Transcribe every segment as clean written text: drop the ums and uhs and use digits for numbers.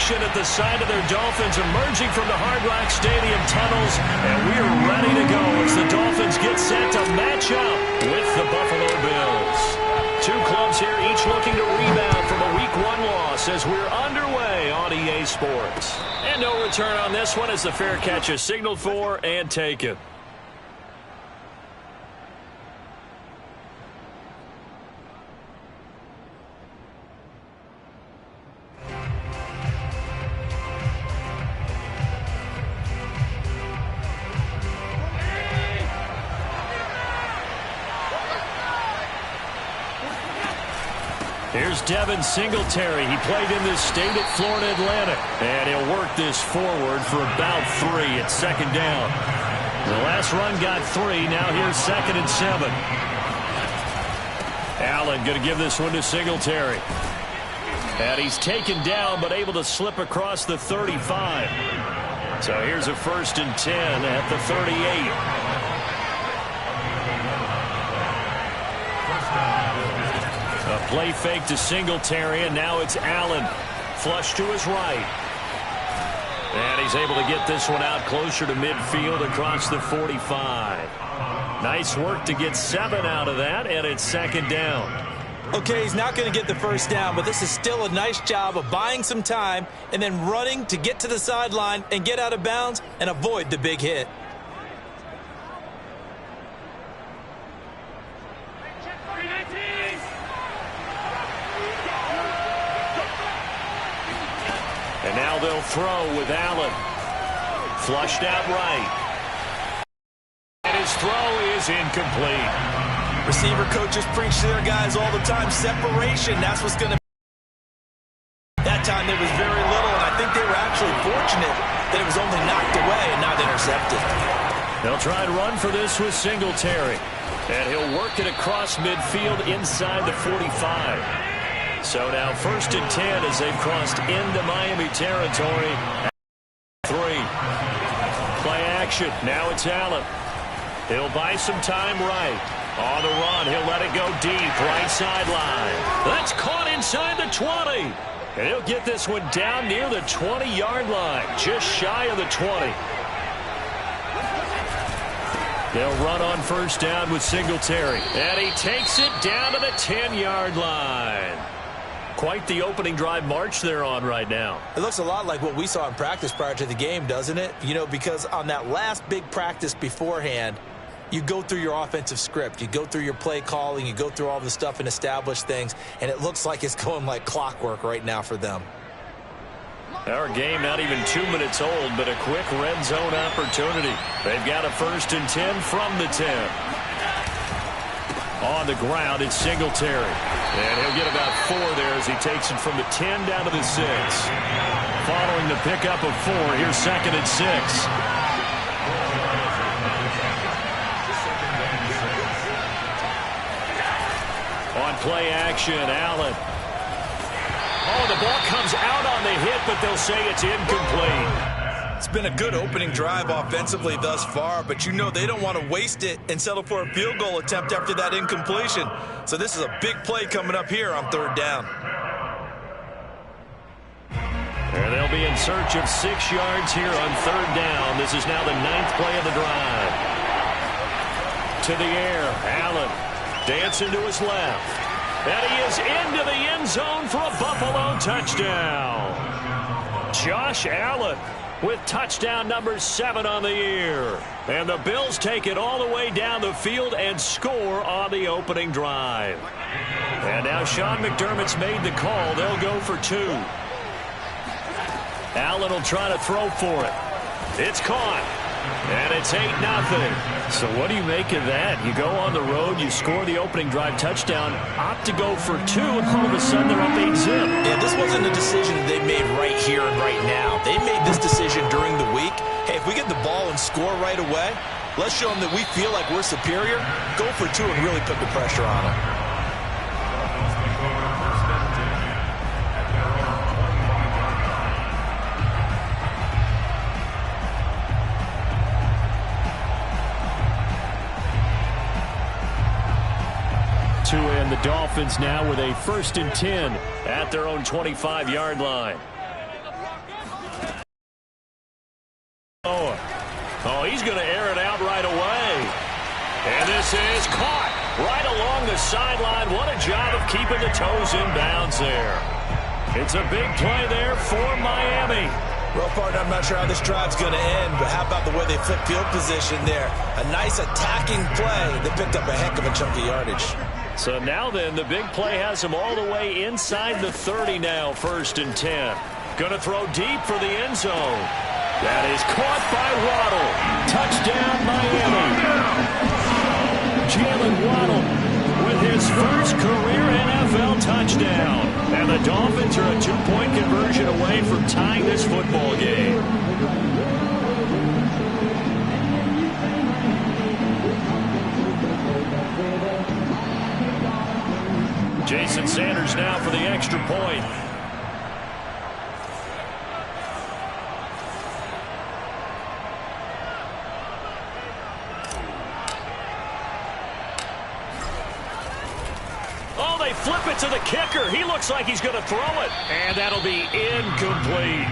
action at the side of their Dolphins emerging from the Hard Rock Stadium tunnels, and we're ready to go as the Dolphins get set to match up with the Buffalo Bills. Two clubs here, each looking to rebound from a Week 1 loss as we're underway on EA Sports. And no return on this one as the fair catch is signaled for and taken. Here's Devin Singletary. He played in this state at Florida Atlantic. And he'll work this forward for about 3 at second down. The last run got 3. Now here's 2nd and 7. Allen going to give this one to Singletary. And he's taken down but able to slip across the 35. So here's a 1st and 10 at the 38. Play fake to Singletary, and now it's Allen. Flush to his right. And he's able to get this one out closer to midfield across the 45. Nice work to get 7 out of that, and it's 2nd down. Okay, he's not going to get the 1st down, but this is still a nice job of buying some time and then running to get to the sideline and get out of bounds and avoid the big hit. And now they'll throw with Allen. Flushed out right. And his throw is incomplete. Receiver coaches preach to their guys all the time. Separation, that's what's going to... That time there was very little, and I think they were actually fortunate that it was only knocked away and not intercepted. They'll try and run for this with Singletary. And he'll work it across midfield inside the 45. So now 1st and 10 as they've crossed into Miami territory. 3. Play action. Now it's Allen. He'll buy some time right. On the run, he'll let it go deep. Right sideline. That's caught inside the 20. And he'll get this one down near the 20-yard line. Just shy of the 20. They'll run on 1st down with Singletary. And he takes it down to the 10-yard line. Quite the opening drive march they're on right now. It looks a lot like what we saw in practice prior to the game, doesn't it? You know, because on that last big practice beforehand, you go through your offensive script. You go through your play calling. You go through all the stuff and establish things. And it looks like it's going like clockwork right now for them. Our game not even 2 minutes old, but a quick red zone opportunity. They've got a 1st and 10 from the 10. On the ground, it's Singletary. And he'll get about 4 there as he takes it from the 10 down to the 6. Following the pickup of 4, here's 2nd and 6. On play action, Allen. Oh, the ball comes out on the hit, but they'll say it's incomplete. It's been a good opening drive offensively thus far, but you know they don't want to waste it and settle for a field goal attempt after that incompletion. So this is a big play coming up here on 3rd down. And they'll be in search of 6 yards here on 3rd down. This is now the 9th play of the drive. To the air, Allen dancing to his left. And he is into the end zone for a Buffalo touchdown. Josh Allen with touchdown number 7 on the year. And the Bills take it all the way down the field and score on the opening drive. And now Sean McDermott's made the call. They'll go for 2. Allen will try to throw for it. It's caught. And it's 8-0. So what do you make of that? You go on the road, you score the opening drive touchdown, opt to go for 2, and all of a sudden they're up 8-zip. Yeah, this wasn't a decision that they made right here and right now. They made this decision during the week. Hey, if we get the ball and score right away, let's show them that we feel like we're superior. Go for 2 and really put the pressure on them. And the Dolphins now with a 1st and 10 at their own 25-yard line. going to air it out right away. And this is caught right along the sideline. What a job of keeping the toes in bounds there. It's a big play there for Miami. Well, partner, I'm not sure how this drive's going to end, but how about the way they flip field position there? A nice attacking play. They picked up a heck of a chunk of yardage. So now then, the big play has them all the way inside the 30 now, 1st and 10. Going to throw deep for the end zone. That is caught by Waddle. Touchdown, Miami. Jalen Waddle with his first career NFL touchdown. And the Dolphins are a 2-point conversion away from tying this football game. Jason Sanders now for the extra point. Oh, they flip it to the kicker. He looks like he's going to throw it. And that'll be incomplete.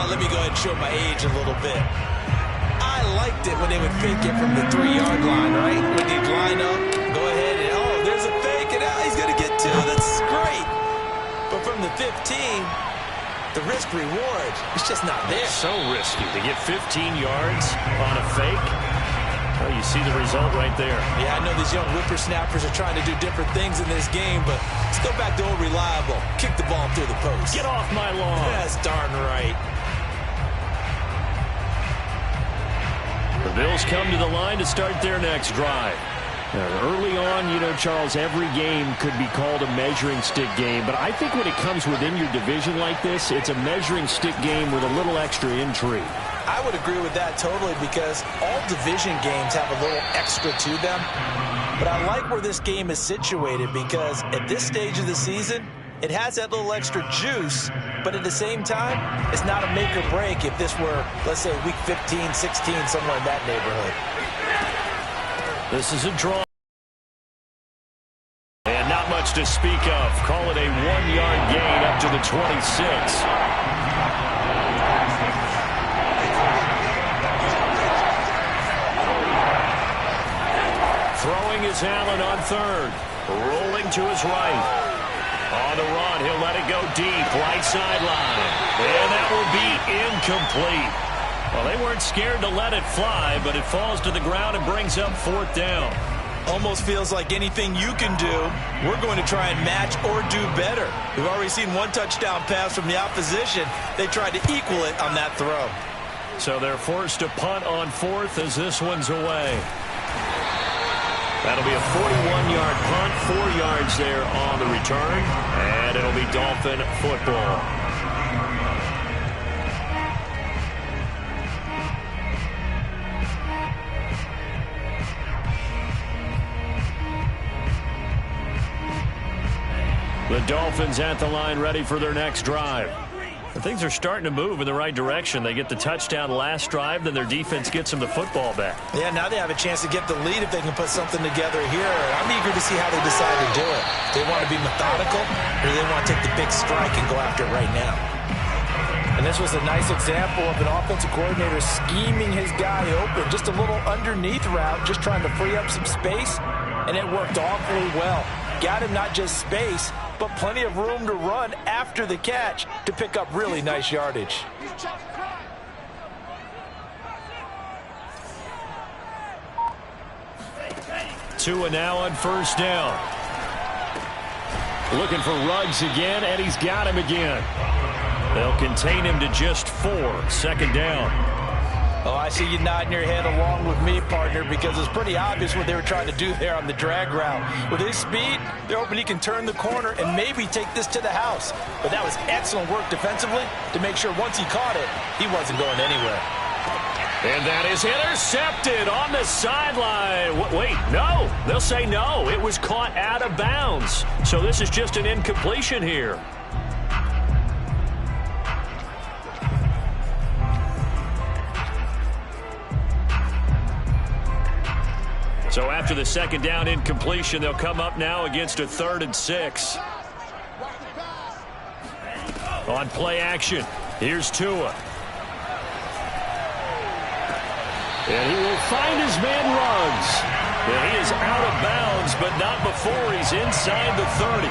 Let me go ahead and show my age a little bit. I liked it when they would fake it from the 3-yard line, right? When they'd line up, go ahead and, oh, there's a fake, and he's going to get 2. That's great. But from the 15, the risk-reward is just not there. So risky to get 15 yards on a fake. Well, you see the result right there. Yeah, I know these young whippersnappers are trying to do different things in this game, but let's go back to old reliable. Kick the ball through the post. Get off my lawn. That's darn right. The Bills come to the line to start their next drive. Now, early on, you know, Charles, every game could be called a measuring stick game, but I think when it comes within your division like this, it's a measuring stick game with a little extra intrigue. I would agree with that totally because all division games have a little extra to them. But I like where this game is situated because at this stage of the season, it has that little extra juice, but at the same time, it's not a make or break if this were, let's say, week 15, 16, somewhere in that neighborhood. This is a draw. And not much to speak of. Call it a 1-yard gain up to the 26. Throwing is Allen on 3rd. Rolling to his right. On the run, he'll let it go deep. Right sideline. And that will be incomplete. Well, they weren't scared to let it fly, but it falls to the ground and brings up 4th down. Almost feels like anything you can do, we're going to try and match or do better. We've already seen one touchdown pass from the opposition. They tried to equal it on that throw. So they're forced to punt on 4th as this one's away. That'll be a 41-yard punt, 4 yards there on the return, and it'll be Dolphin football. The Dolphins at the line ready for their next drive. Things are starting to move in the right direction. They get the touchdown last drive, then their defense gets them the football back. Yeah, now they have a chance to get the lead if they can put something together here. I'm eager to see how they decide to do it. Do they want to be methodical, or do they want to take the big strike and go after it right now? And this was a nice example of an offensive coordinator scheming his guy open. Just a little underneath route, just trying to free up some space, and it worked awfully well. Got him not just space, but plenty of room to run after the catch to pick up really nice yardage. Tua now on 1st down. Looking for Ruggs again, and he's got him again. They'll contain him to just 4. 2nd down. Oh, I see you nodding your head along with me, partner, because it's pretty obvious what they were trying to do there on the drag route. With his speed, they're hoping he can turn the corner and maybe take this to the house. But that was excellent work defensively to make sure once he caught it, he wasn't going anywhere. And that is intercepted on the sideline. Wait, no. They'll say no. It was caught out of bounds. So this is just an incompletion here. So after the 2nd down incompletion, they'll come up now against a 3rd and 6. On play action, here's Tua. And he will find his man Ruggs. And he is out of bounds, but not before he's inside the 30.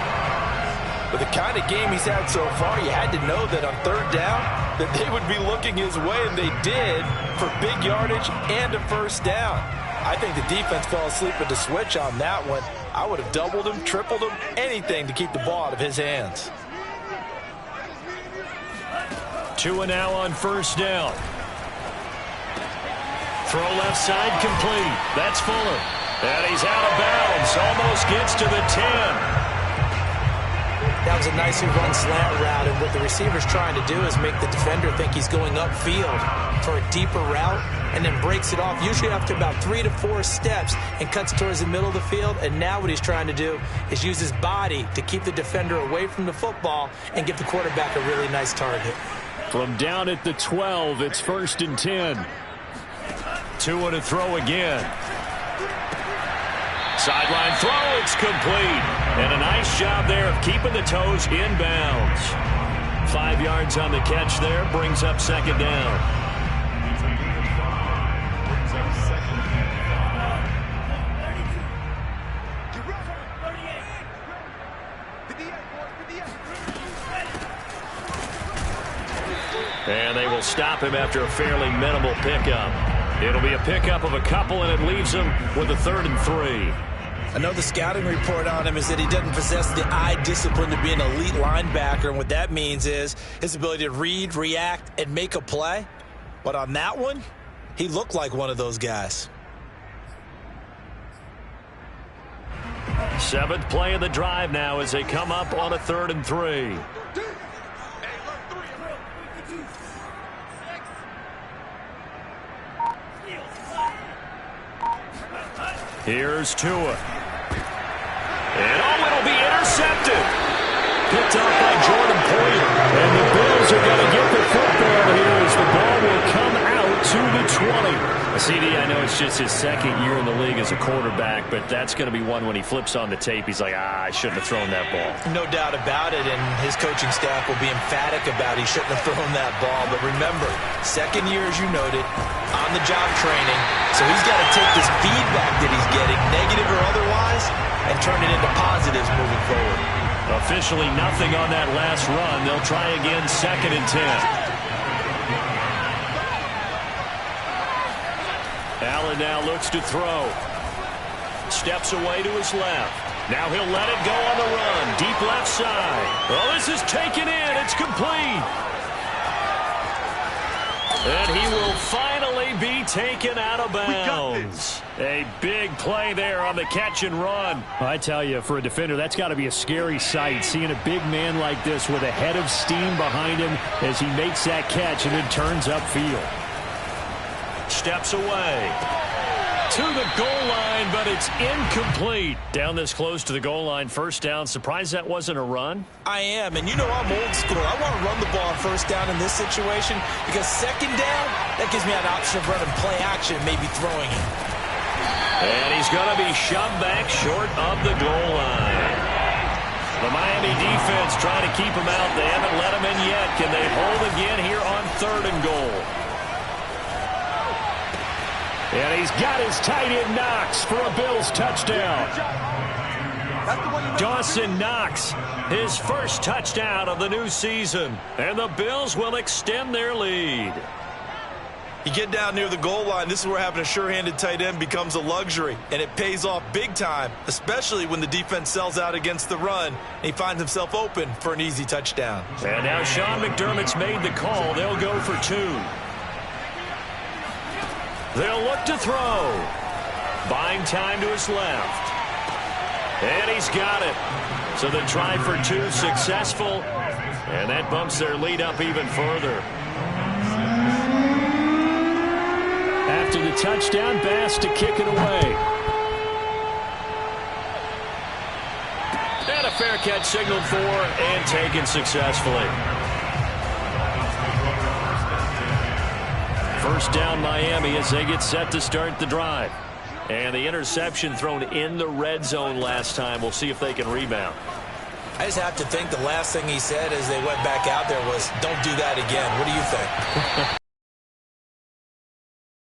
With the kind of game he's had so far, you had to know that on third down that they would be looking his way, and they did, for big yardage and a first down. I think the defense fell asleep at the switch on that one. I would have doubled him, tripled him, anything to keep the ball out of his hands. 2 and now on first down. Throw left side complete. That's Fuller. And he's out of bounds. Almost gets to the 10. That was a nicely run slant route, and what the receiver's trying to do is make the defender think he's going upfield for a deeper route, and then breaks it off, usually after about 3 to 4 steps, and cuts towards the middle of the field. And now what he's trying to do is use his body to keep the defender away from the football and give the quarterback a really nice target. From down at the 12, it's 1st and 10. 2 and a throw again. Sideline throw, it's complete. And a nice job there of keeping the toes inbounds. 5 yards on the catch there, brings up 2nd down. And they will stop him after a fairly minimal pickup. It'll be a pickup of a couple, and it leaves him with a 3rd and 3. I know the scouting report on him is that he doesn't possess the eye discipline to be an elite linebacker, and what that means is his ability to read, react, and make a play. But on that one, he looked like one of those guys. 7th play of the drive now as they come up on a 3rd and 3. Here's Tua. And it'll be intercepted. Picked up by Jordan Poyer. And the Bills are going to get the football here as the ball will come out to the 20. CD, I know it's just his 2nd year in the league as a quarterback, but that's going to be one when he flips on the tape. He's like, I shouldn't have thrown that ball. No doubt about it, and his coaching staff will be emphatic about he shouldn't have thrown that ball. But remember, 2nd year, as you noted, on-the-job training, so he's got to take this feedback that he's getting, negative or otherwise, and turn it into positives moving forward. Officially nothing on that last run. They'll try again, 2nd and 10. Allen now looks to throw. Steps away to his left. Now he'll let it go on the run. Deep left side. Well, this is taken in. It's complete. And he will finally be taken out of bounds. A big play there on the catch and run. I tell you, for a defender, that's got to be a scary sight, seeing a big man like this with a head of steam behind him as he makes that catch and then turns upfield. Steps away to the goal line, but it's incomplete. Down this close to the goal line, 1st down. Surprised that wasn't a run? I am, and you know I'm old school. I want to run the ball on 1st down in this situation because 2nd down, that gives me an option of running play action, maybe throwing it. And he's going to be shoved back short of the goal line. The Miami defense trying to keep him out. They haven't let him in yet. Can they hold again here on 3rd and goal? And he's got his tight end Knox for a Bills touchdown. Dawson Knox, his 1st touchdown of the new season. And the Bills will extend their lead. You get down near the goal line, this is where having a sure-handed tight end becomes a luxury. And it pays off big time, especially when the defense sells out against the run. And he finds himself open for an easy touchdown. And now Sean McDermott's made the call. They'll go for 2. They'll look to throw. Buying time to his left. And he's got it. So the try for 2 successful. And that bumps their lead up even further. After the touchdown, Bass to kick it away. And a fair catch signaled for and taken successfully. 1st down Miami as they get set to start the drive. And the interception thrown in the red zone last time. We'll see if they can rebound. I just have to think the last thing he said as they went back out there was, don't do that again. What do you think?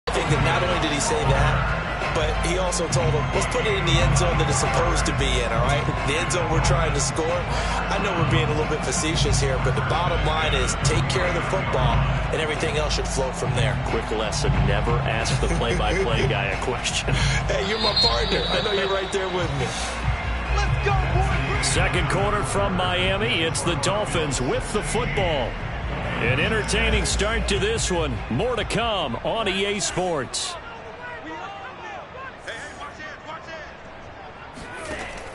I think think that not only did he say that, but he also told him, let's put it in the end zone that it's supposed to be in, all right? The end zone we're trying to score. I know we're being a little bit facetious here, but the bottom line is take care of the football, and everything else should flow from there. Quick lesson, never ask the play-by-play guy a question. Hey, you're my partner. I know you're right there with me. Let's go, boys. Second quarter from Miami. It's the Dolphins with the football. An entertaining start to this one. More to come on EA Sports.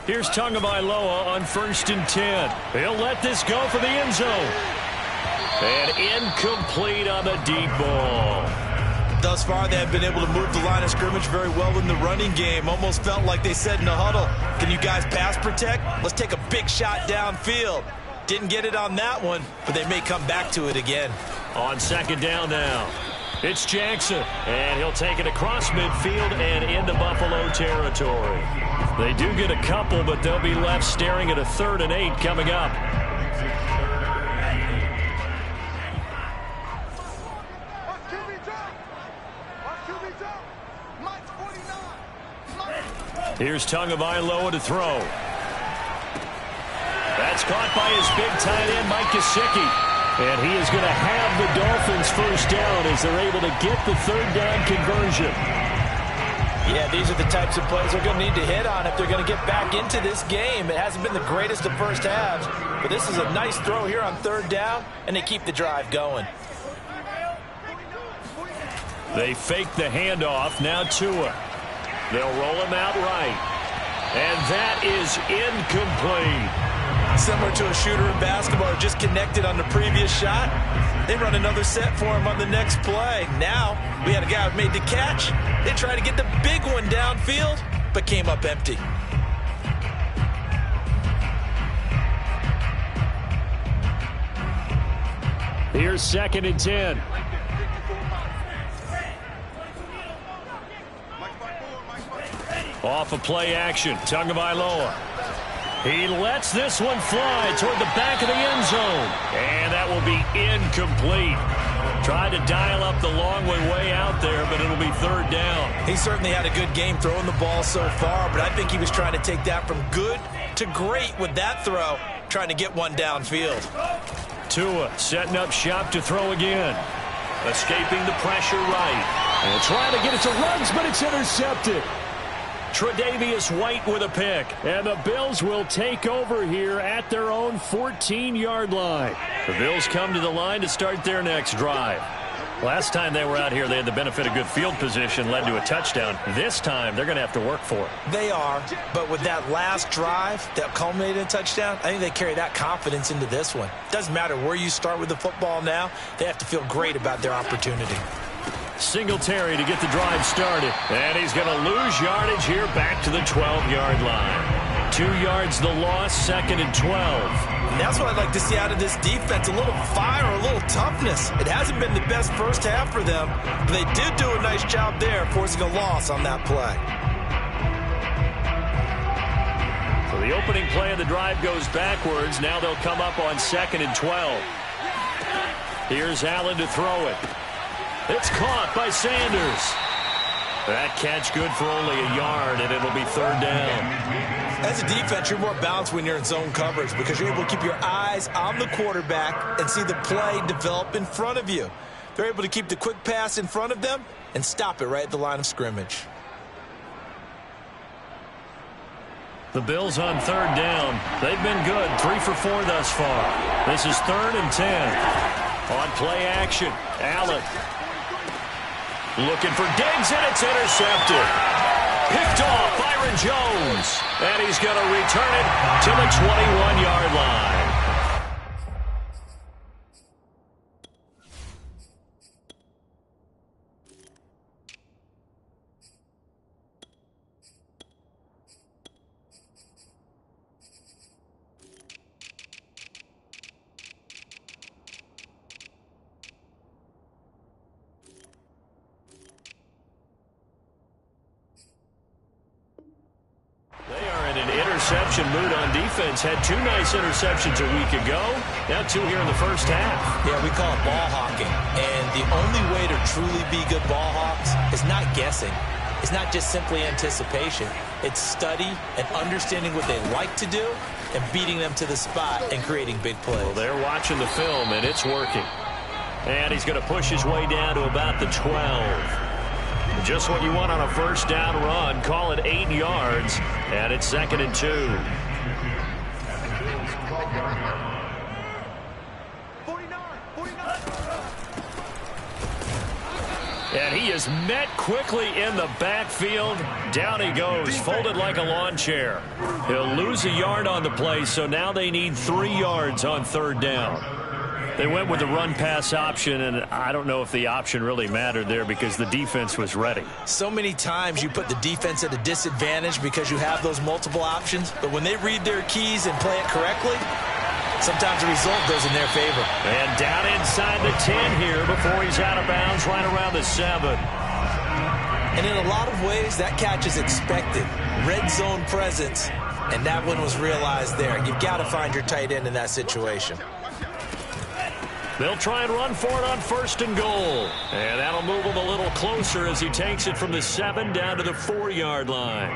Here's Tagovailoa on 1st and 10. He'll let this go for the end zone. And incomplete on the deep ball. Thus far, they have been able to move the line of scrimmage very well in the running game. Almost felt like they said in the huddle, can you guys pass protect? Let's take a big shot downfield. Didn't get it on that one, but they may come back to it again. On 2nd down now. It's Jackson, and he'll take it across midfield and into Buffalo territory. They do get a couple, but they'll be left staring at a 3rd and 8 coming up. Here's Tagovailoa to throw. That's caught by his big tight end, Mike Gesicki. And he is going to have the Dolphins first down as they're able to get the 3rd down conversion. Yeah, these are the types of plays they're going to need to hit on if they're going to get back into this game. It hasn't been the greatest of first halves, but this is a nice throw here on 3rd down, and they keep the drive going. They fake the handoff. Now Tua. They'll roll him out right. And that is incomplete. Similar to a shooter in basketball, just connected on the previous shot. They run another set for him on the next play. Now, we had a guy who made the catch. They tried to get the big one downfield, but came up empty. Here's 2nd and 10. Off of play action, Tagovailoa. He lets this one fly toward the back of the end zone. And that will be incomplete. Tried to dial up the long way out there, but it'll be 3rd down. He certainly had a good game throwing the ball so far, but I think he was trying to take that from good to great with that throw, trying to get one downfield. Tua setting up shop to throw again. Escaping the pressure right. And trying to get it to Ruggs, but it's intercepted. Tre'Davious White with a pick. And the Bills will take over here at their own 14-yard line. The Bills come to the line to start their next drive. Last time they were out here, they had the benefit of good field position, led to a touchdown. This time, they're going to have to work for it. They are, but with that last drive that culminated in a touchdown, I think they carry that confidence into this one. Doesn't matter where you start with the football now, they have to feel great about their opportunity. Singletary to get the drive started. And he's going to lose yardage here back to the 12-yard line. 2 yards the loss, 2nd and 12. And that's what I'd like to see out of this defense, a little fire, a little toughness. It hasn't been the best first half for them, but they did do a nice job there forcing a loss on that play. So the opening play of the drive goes backwards. Now they'll come up on 2nd and 12. Here's Allen to throw it. It's caught by Sanders. That catch good for only a yard, and it'll be 3rd down. As a defense, you're more balanced when you're in zone coverage because you're able to keep your eyes on the quarterback and see the play develop in front of you. They're able to keep the quick pass in front of them and stop it right at the line of scrimmage. The Bills on 3rd down. They've been good, 3 for 4 thus far. This is 3rd and 10. On play action, Allen. Looking for Diggs, and it's intercepted. Picked off Byron Jones. And he's going to return it to the 21-yard line. Interception mood on defense. Had 2 nice interceptions a week ago. Now 2 here in the first half. Yeah, we call it ball hawking. And the the only way to truly be good ball hawks is not guessing. It's not just simply anticipation. It's study and understanding what they like to do and beating them to the spot and creating big plays. Well, they're watching the film, and it's working. And he's going to push his way down to about the 12. Just what you want on a first down run. Call it 8 yards, and it's 2nd and 2. And he is met quickly in the backfield. Down he goes, folded like a lawn chair. He'll lose a yard on the play, so now they need 3 yards on 3rd down. They went with the run-pass option, and I don't know if the option really mattered there because the defense was ready. So many times you put the defense at a disadvantage because you have those multiple options, but when they read their keys and play it correctly, sometimes the result goes in their favor. And down inside the 10 here before he's out of bounds, right around the 7. And in a lot of ways, that catch is expected. Red zone presence, and that one was realized there. You've got to find your tight end in that situation. They'll try and run for it on 1st and goal. And that'll move him a little closer as he takes it from the 7 down to the 4-yard line.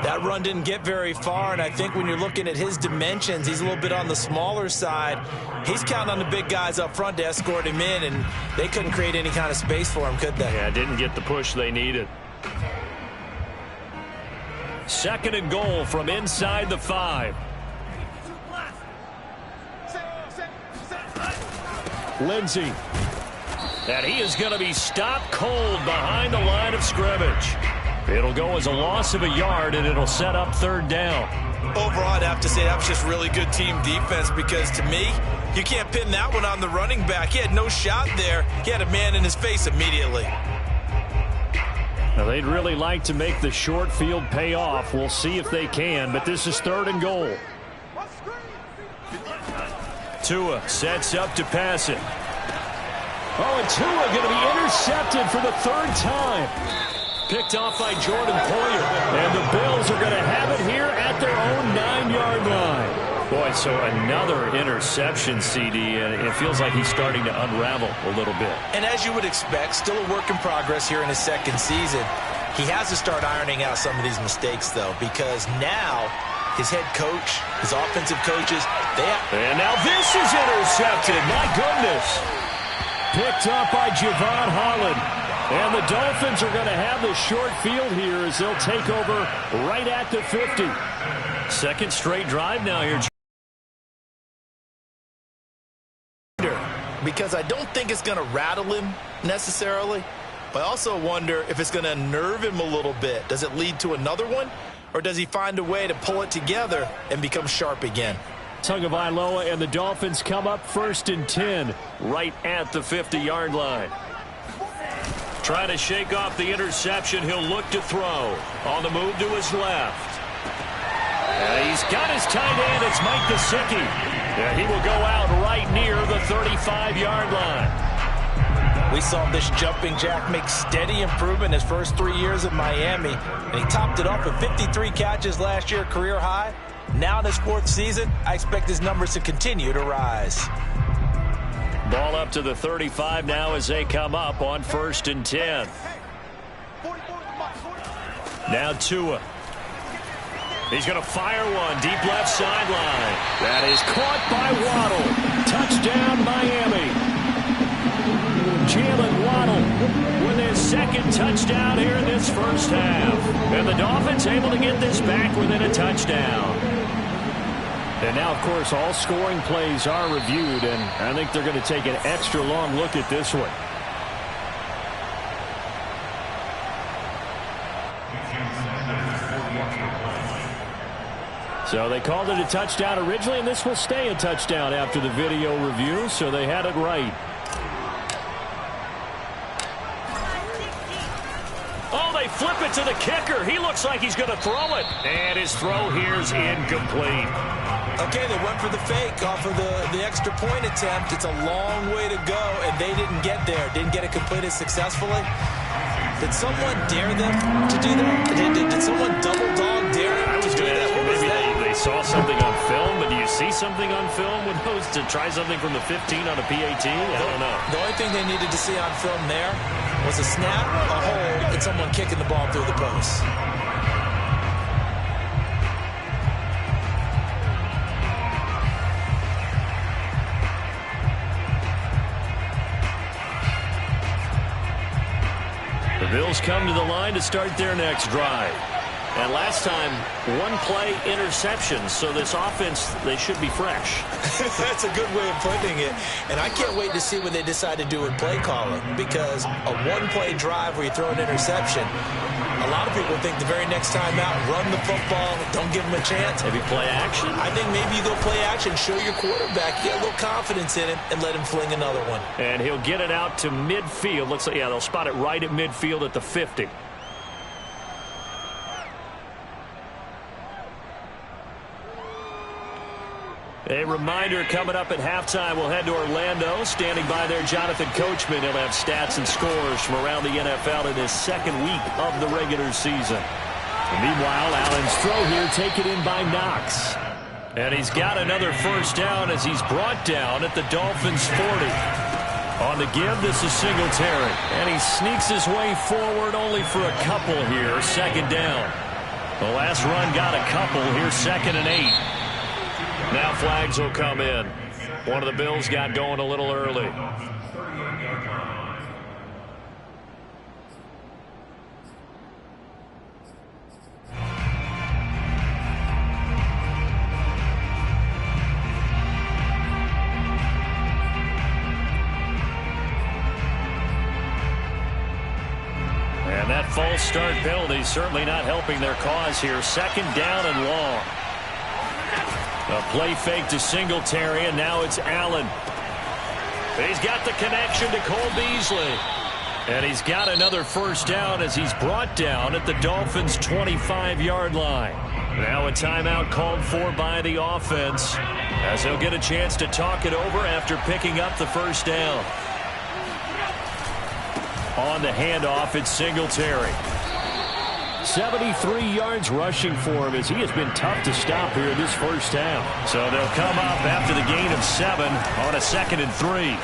That run didn't get very far, and I think when you're looking at his dimensions, he's a little bit on the smaller side. He's counting on the big guys up front to escort him in, and they couldn't create any kind of space for him, could they? Yeah, didn't get the push they needed. 2nd and goal from inside the 5. Lindsey. And he is going to be stopped cold behind the line of scrimmage. It'll go as a loss of a yard, and it'll set up 3rd down. Overall, I'd have to say that was just really good team defense because, to me, you can't pin that one on the running back. He had no shot there. He had a man in his face immediately. Now, they'd really like to make the short field pay off. We'll see if they can, but this is 3rd and goal. Tua sets up to pass it. Oh, and Tua going to be intercepted for the 3rd time. Picked off by Jordan Poyer. And the Bills are going to have it here at their own 9-yard line. Boy, so another interception, CD, and it feels like he's starting to unravel a little bit. And as you would expect, still a work in progress here in his 2nd season. He has to start ironing out some of these mistakes, though, because now his head coach, his offensive coaches, and now this is intercepted. My goodness. Picked up by Javon Holland. And the Dolphins are going to have the short field here as they'll take over right at the 50. 2nd straight drive now here. Because I don't think it's going to rattle him necessarily, but I also wonder if it's going to nerve him a little bit. Does it lead to another one, or does he find a way to pull it together and become sharp again? Tagovailoa and the Dolphins come up 1st and 10 right at the 50-yard line. Trying to shake off the interception. He'll look to throw. On the move to his left. And he's got his tight end. It's Mike Gesicki. And he will go out right near the 35-yard line. We saw this jumping jack make steady improvement his first 3 years in Miami. And he topped it off with 53 catches last year, career high. Now in his 4th season, I expect his numbers to continue to rise. Ball up to the 35 now as they come up on 1st and 10. Now Tua. He's going to fire one deep left sideline. That is caught by Waddle. Touchdown, Miami. Jalen Waddle with his 2nd touchdown here in this first half. And the Dolphins able to get this back within a touchdown. And now, of course, all scoring plays are reviewed, and I think they're going to take an extra long look at this one. So they called it a touchdown originally, and this will stay a touchdown after the video review, so they had it right. Oh, they flip it to the kicker. He looks like he's going to throw it. And his throw here is incomplete. Okay, they went for the fake off of the extra point attempt. It's a long way to go, and they didn't get there. Didn't get it completed successfully. Did someone dare them to do that? Did someone double dog dare them to do that? What was that? They saw something on film, but do you see something on film with those to try something from the 15 on a PAT? I don't know. The only thing they needed to see on film there was a snap, a hold, and someone kicking the ball through the post. The Bills come to the line to start their next drive. And last time, one play interception. So this offense, they should be fresh. That's a good way of putting it. And I can't wait to see what they decide to do with play calling. Because a one-play drive where you throw an interception, a lot of people think the very next time out, run the football, don't give them a chance. Maybe play action? I think maybe you go play action, show your quarterback, get a little confidence in him, and let him fling another one. And he'll get it out to midfield. Looks like, yeah, they'll spot it right at midfield at the 50. A reminder coming up at halftime, we'll head to Orlando. Standing by there, Jonathan Coachman. He'll have stats and scores from around the NFL in his second week of the regular season. And meanwhile, Allen's throw here taken in by Knox. And he's got another first down as he's brought down at the Dolphins' 40. On the give, this is Singletary. And he sneaks his way forward only for a couple here. Second down. The last run got a couple. Here's 2nd and 8. Now flags will come in. One of the Bills got going a little early. And that false start penalty certainly not helping their cause here. 2nd down and long. A play fake to Singletary, and now it's Allen. He's got the connection to Cole Beasley. And he's got another first down as he's brought down at the Dolphins' 25-yard line. Now a timeout called for by the offense as he'll get a chance to talk it over after picking up the first down. On the handoff, it's Singletary. 73 yards rushing for him as he has been tough to stop here this first half. So they'll come up after the gain of 7 on a 2nd and 3.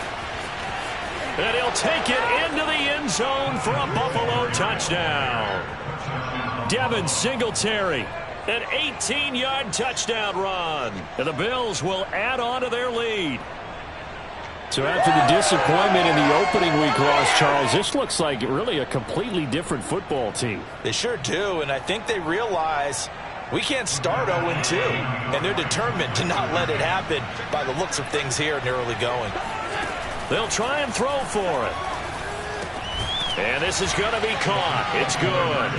And he'll take it into the end zone for a Buffalo touchdown. Devin Singletary, an 18-yard touchdown run. And the Bills will add on to their lead. So after the disappointment in the opening week loss, Charles, this looks like really a completely different football team. They sure do, and I think they realize we can't start 0-2, and they're determined to not let it happen by the looks of things here in the early going. They'll try and throw for it. And this is going to be caught. It's good.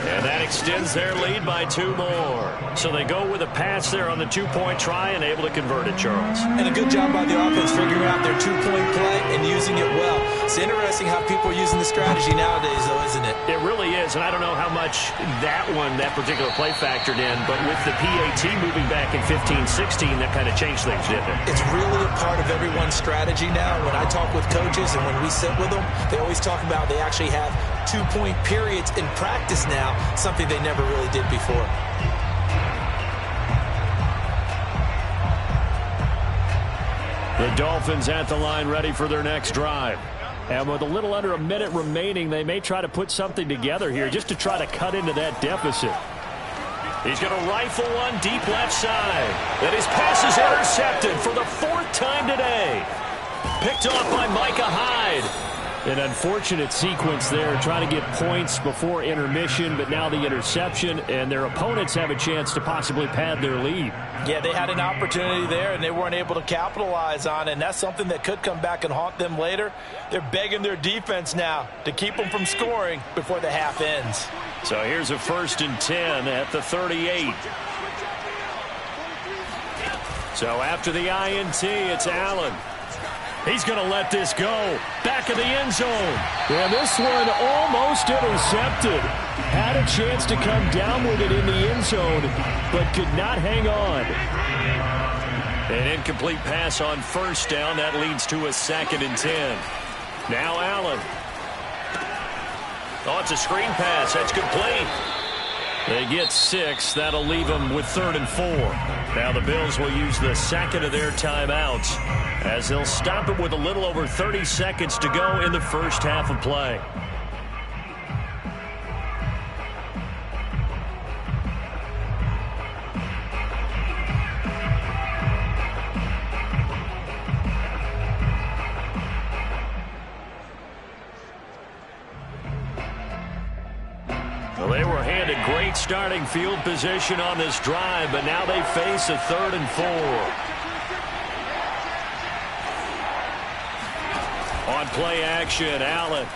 And that extends their lead by 2 more. So they go with a pass there on the 2-point try and able to convert it, Charles. And a good job by the offense figuring out their 2-point play and using it well. It's interesting how people are using the strategy nowadays, though, isn't it? It really is, and I don't know how much that particular play factored in, but with the PAT moving back in 15-16, that kind of changed things, didn't it? It's really a part of everyone's strategy now. When I talk with coaches and when we sit with them, they always talk about they actually have 2-point periods in practice now, something they never really did before. The Dolphins at the line ready for their next drive. And with a little under a minute remaining, they may try to put something together here just to try to cut into that deficit. He's going to rifle one deep left side. And his pass is intercepted for the 4th time today. Picked off by Micah Hyde. An unfortunate sequence there, trying to get points before intermission, but now the interception, and their opponents have a chance to possibly pad their lead. Yeah, they had an opportunity there, and they weren't able to capitalize on it, and that's something that could come back and haunt them later. They're begging their defense now to keep them from scoring before the half ends. So here's a 1st and 10 at the 38. So after the INT, it's Allen. He's going to let this go. Back of the end zone. And this one almost intercepted. Had a chance to come down with it in the end zone, but could not hang on. An incomplete pass on 1st down. That leads to a 2nd and 10. Now Allen. Oh, it's a screen pass. That's complete. They get 6. That'll leave them with 3rd and 4. Now the Bills will use the second of their timeouts as they'll stop it with a little over 30 seconds to go in the first half of play. Well, they were handed great starting field position on this drive, but now they face a 3rd and 4. On play action, Allen.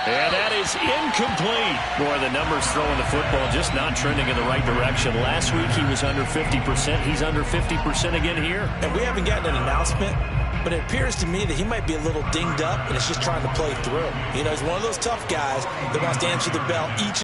And that is incomplete. Boy, the numbers throwing the football just not trending in the right direction. Last week he was under 50%. He's under 50% again here. And we haven't gotten an announcement, but it appears to me that he might be a little dinged up and is just trying to play through. You know, he's one of those tough guys that wants to answer the bell each